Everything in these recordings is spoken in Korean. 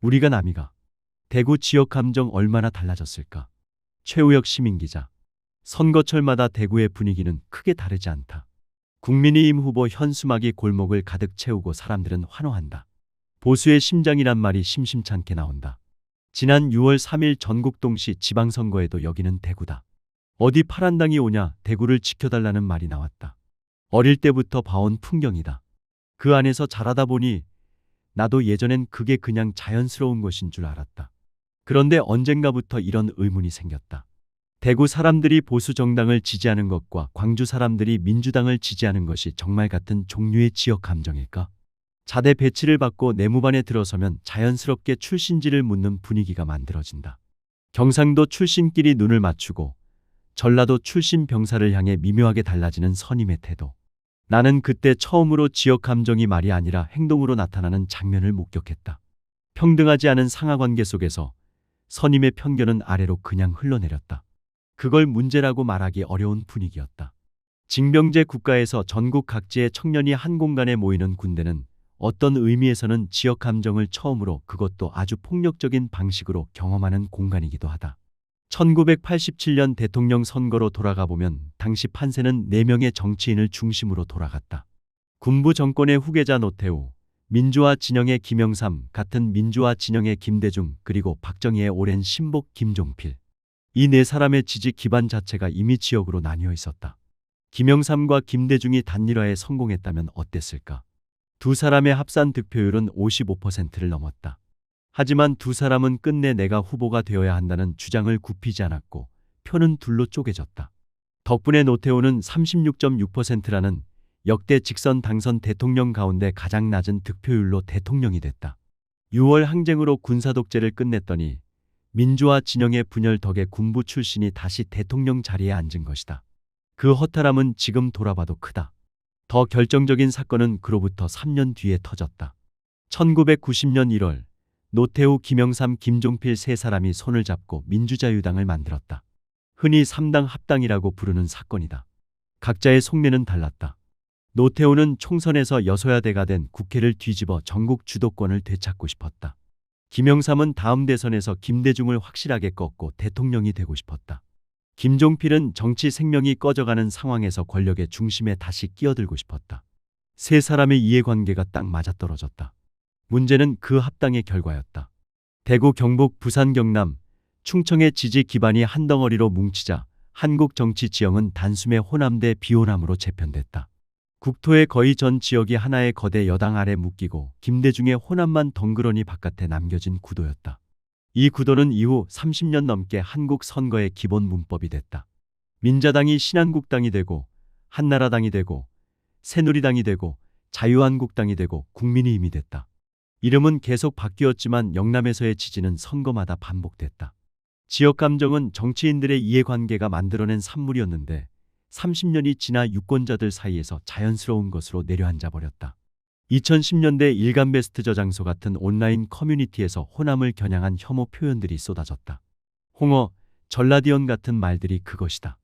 우리가 남이가. 대구 지역 감정 얼마나 달라졌을까? 최우혁 시민기자. 선거철마다 대구의 분위기는 크게 다르지 않다. 국민의힘 후보 현수막이 골목을 가득 채우고 사람들은 환호한다. 보수의 심장이란 말이 심심찮게 나온다. 지난 6월 3일 전국 동시 지방선거에도 여기는 대구다. 어디 파란당이 오냐 대구를 지켜달라는 말이 나왔다. 어릴 때부터 봐온 풍경이다. 그 안에서 자라다 보니 나도 예전엔 그게 그냥 자연스러운 것인 줄 알았다. 그런데 언젠가부터 이런 의문이 생겼다. 대구 사람들이 보수 정당을 지지하는 것과 광주 사람들이 민주당을 지지하는 것이 정말 같은 종류의 지역 감정일까? 자대 배치를 받고 내무반에 들어서면 자연스럽게 출신지를 묻는 분위기가 만들어진다. 경상도 출신끼리 눈을 맞추고 전라도 출신 병사를 향해 미묘하게 달라지는 선임의 태도. 나는 그때 처음으로 지역 감정이 말이 아니라 행동으로 나타나는 장면을 목격했다. 평등하지 않은 상하관계 속에서 선임의 편견은 아래로 그냥 흘러내렸다. 그걸 문제라고 말하기 어려운 분위기였다. 징병제 국가에서 전국 각지의 청년이 한 공간에 모이는 군대는 어떤 의미에서는 지역 감정을 처음으로, 그것도 아주 폭력적인 방식으로 경험하는 공간이기도 하다. 1987년 대통령 선거로 돌아가 보면 당시 판세는 4명의 정치인을 중심으로 돌아갔다. 군부 정권의 후계자 노태우, 민주화 진영의 김영삼, 같은 민주화 진영의 김대중, 그리고 박정희의 오랜 신복 김종필. 이 4사람의 지지 기반 자체가 이미 지역으로 나뉘어 있었다. 김영삼과 김대중이 단일화에 성공했다면 어땠을까? 두 사람의 합산 득표율은 55%를 넘었다. 하지만 두 사람은 끝내 내가 후보가 되어야 한다는 주장을 굽히지 않았고 표는 둘로 쪼개졌다. 덕분에 노태우는 36.6%라는 역대 직선 당선 대통령 가운데 가장 낮은 득표율로 대통령이 됐다. 6월 항쟁으로 군사독재를 끝냈더니 민주화 진영의 분열 덕에 군부 출신이 다시 대통령 자리에 앉은 것이다. 그 허탈함은 지금 돌아봐도 크다. 더 결정적인 사건은 그로부터 3년 뒤에 터졌다. 1990년 1월 노태우, 김영삼, 김종필 3사람이 손을 잡고 민주자유당을 만들었다. 흔히 3당 합당이라고 부르는 사건이다. 각자의 속내는 달랐다. 노태우는 총선에서 여소야대가 된 국회를 뒤집어 전국 주도권을 되찾고 싶었다. 김영삼은 다음 대선에서 김대중을 확실하게 꺾고 대통령이 되고 싶었다. 김종필은 정치 생명이 꺼져가는 상황에서 권력의 중심에 다시 끼어들고 싶었다. 3사람의 이해관계가 딱 맞아떨어졌다. 문제는 그 합당의 결과였다. 대구, 경북, 부산, 경남, 충청의 지지 기반이 한 덩어리로 뭉치자 한국 정치 지형은 단숨에 호남 대 비호남으로 재편됐다. 국토의 거의 전 지역이 하나의 거대 여당 아래 묶이고 김대중의 호남만 덩그러니 바깥에 남겨진 구도였다. 이 구도는 이후 30년 넘게 한국 선거의 기본 문법이 됐다. 민자당이 신한국당이 되고 한나라당이 되고 새누리당이 되고 자유한국당이 되고 국민의힘이 됐다. 이름은 계속 바뀌었지만 영남에서의 지지는 선거마다 반복됐다. 지역 감정은 정치인들의 이해관계가 만들어낸 산물이었는데 30년이 지나 유권자들 사이에서 자연스러운 것으로 내려앉아 버렸다. 2010년대 일간베스트 저장소 같은 온라인 커뮤니티에서 호남을 겨냥한 혐오 표현들이 쏟아졌다. 홍어, 전라디언 같은 말들이 그것이다.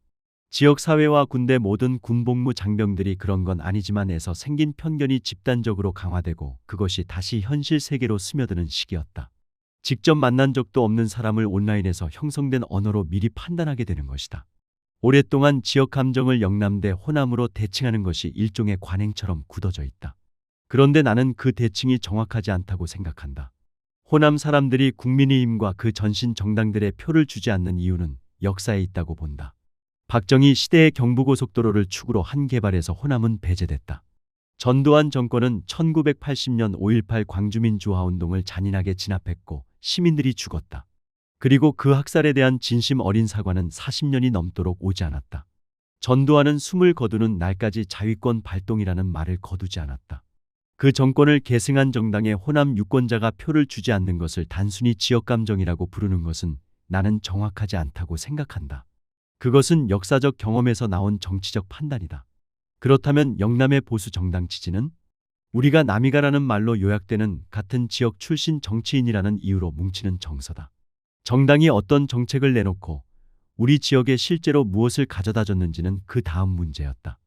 지역사회와 군대 모든 군복무 장병들이 그런 건 아니지만에서 생긴 편견이 집단적으로 강화되고 그것이 다시 현실 세계로 스며드는 시기였다. 직접 만난 적도 없는 사람을 온라인에서 형성된 언어로 미리 판단하게 되는 것이다. 오랫동안 지역 감정을 영남 대 호남으로 대칭하는 것이 일종의 관행처럼 굳어져 있다. 그런데 나는 그 대칭이 정확하지 않다고 생각한다. 호남 사람들이 국민의힘과 그 전신 정당들의 표를 주지 않는 이유는 역사에 있다고 본다. 박정희 시대의 경부고속도로를 축으로 한 개발에서 호남은 배제됐다. 전두환 정권은 1980년 5.18 광주민주화운동을 잔인하게 진압했고 시민들이 죽었다. 그리고 그 학살에 대한 진심 어린 사과는 40년이 넘도록 오지 않았다. 전두환은 숨을 거두는 날까지 자위권 발동이라는 말을 거두지 않았다. 그 정권을 계승한 정당의 호남 유권자가 표를 주지 않는 것을 단순히 지역감정이라고 부르는 것은 나는 정확하지 않다고 생각한다. 그것은 역사적 경험에서 나온 정치적 판단이다. 그렇다면 영남의 보수 정당 지지는? 우리가 남이가라는 말로 요약되는 같은 지역 출신 정치인이라는 이유로 뭉치는 정서다. 정당이 어떤 정책을 내놓고 우리 지역에 실제로 무엇을 가져다 줬는지는 그 다음 문제였다.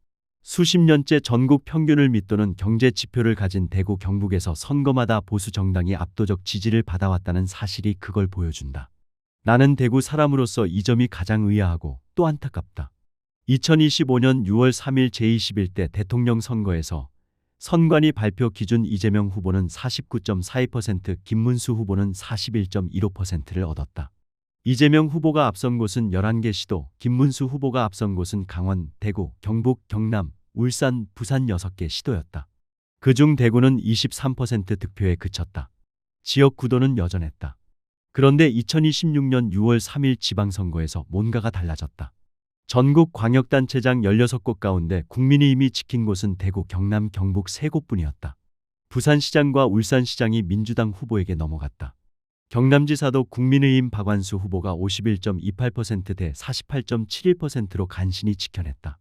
수십 년째 전국 평균을 밑도는 경제 지표를 가진 대구 경북에서 선거마다 보수 정당이 압도적 지지를 받아왔다는 사실이 그걸 보여준다. 나는 대구 사람으로서 이 점이 가장 의아하고 또 안타깝다. 2025년 6월 3일 제21대 대통령 선거에서 선관위 발표 기준 이재명 후보는 49.42%, 김문수 후보는 41.15%를 얻었다. 이재명 후보가 앞선 곳은 11개 시도, 김문수 후보가 앞선 곳은 강원, 대구, 경북, 경남, 울산, 부산 6개 시도였다. 그중 대구는 23% 득표에 그쳤다. 지역 구도는 여전했다. 그런데 2026년 6월 3일 지방선거에서 뭔가가 달라졌다. 전국 광역단체장 16곳 가운데 국민의힘이 지킨 곳은 대구, 경남, 경북 3곳뿐이었다. 부산시장과 울산시장이 민주당 후보에게 넘어갔다. 경남지사도 국민의힘 박완수 후보가 51.28% 대 48.71%로 간신히 지켜냈다.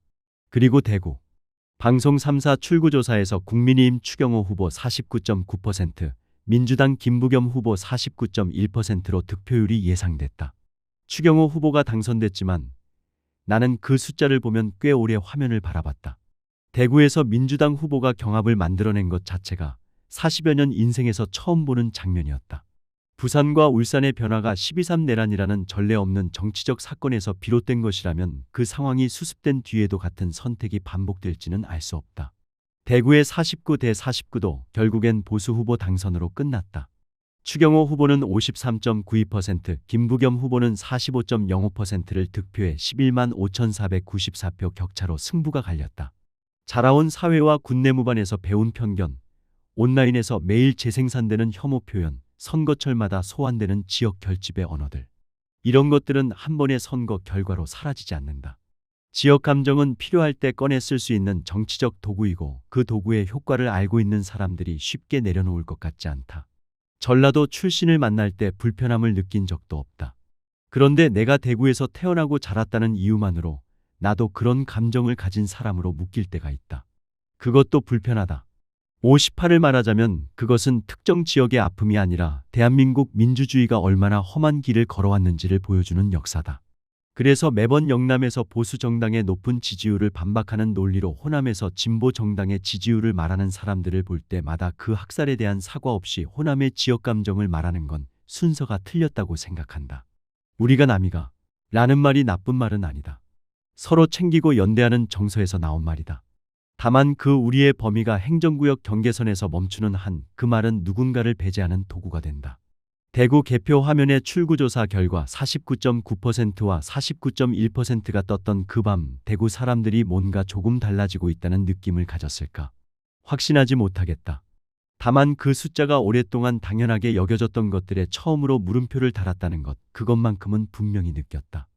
그리고 대구 방송 3사 출구조사에서 국민의힘 추경호 후보 49.9%, 민주당 김부겸 후보 49.1%로 득표율이 예상됐다. 추경호 후보가 당선됐지만 나는 그 숫자를 보면 꽤 오래 화면을 바라봤다. 대구에서 민주당 후보가 경합을 만들어낸 것 자체가 40여 년 인생에서 처음 보는 장면이었다. 부산과 울산의 변화가 12.3 내란이라는 전례 없는 정치적 사건에서 비롯된 것이라면 그 상황이 수습된 뒤에도 같은 선택이 반복될지는 알 수 없다. 대구의 49 대 49도 결국엔 보수 후보 당선으로 끝났다. 추경호 후보는 53.92%, 김부겸 후보는 45.05%를 득표해 11만 5,494표 격차로 승부가 갈렸다. 자라온 사회와 군내무반에서 배운 편견, 온라인에서 매일 재생산되는 혐오 표현, 선거철마다 소환되는 지역 결집의 언어들. 이런 것들은 한 번의 선거 결과로 사라지지 않는다. 지역 감정은 필요할 때 꺼내 쓸 수 있는 정치적 도구이고 그 도구의 효과를 알고 있는 사람들이 쉽게 내려놓을 것 같지 않다. 전라도 출신을 만날 때 불편함을 느낀 적도 없다. 그런데 내가 대구에서 태어나고 자랐다는 이유만으로 나도 그런 감정을 가진 사람으로 묶일 때가 있다. 그것도 불편하다. 58을 말하자면 그것은 특정 지역의 아픔이 아니라 대한민국 민주주의가 얼마나 험한 길을 걸어왔는지를 보여주는 역사다. 그래서 매번 영남에서 보수 정당의 높은 지지율을 반박하는 논리로 호남에서 진보 정당의 지지율을 말하는 사람들을 볼 때마다 그 학살에 대한 사과 없이 호남의 지역 감정을 말하는 건 순서가 틀렸다고 생각한다. 우리가 남이가 라는 말이 나쁜 말은 아니다. 서로 챙기고 연대하는 정서에서 나온 말이다. 다만 그 우리의 범위가 행정구역 경계선에서 멈추는 한 그 말은 누군가를 배제하는 도구가 된다. 대구 개표 화면의 출구조사 결과 49.9%와 49.1%가 떴던 그 밤 대구 사람들이 뭔가 조금 달라지고 있다는 느낌을 가졌을까? 확신하지 못하겠다. 다만 그 숫자가 오랫동안 당연하게 여겨졌던 것들에 처음으로 물음표를 달았다는 것, 그것만큼은 분명히 느꼈다.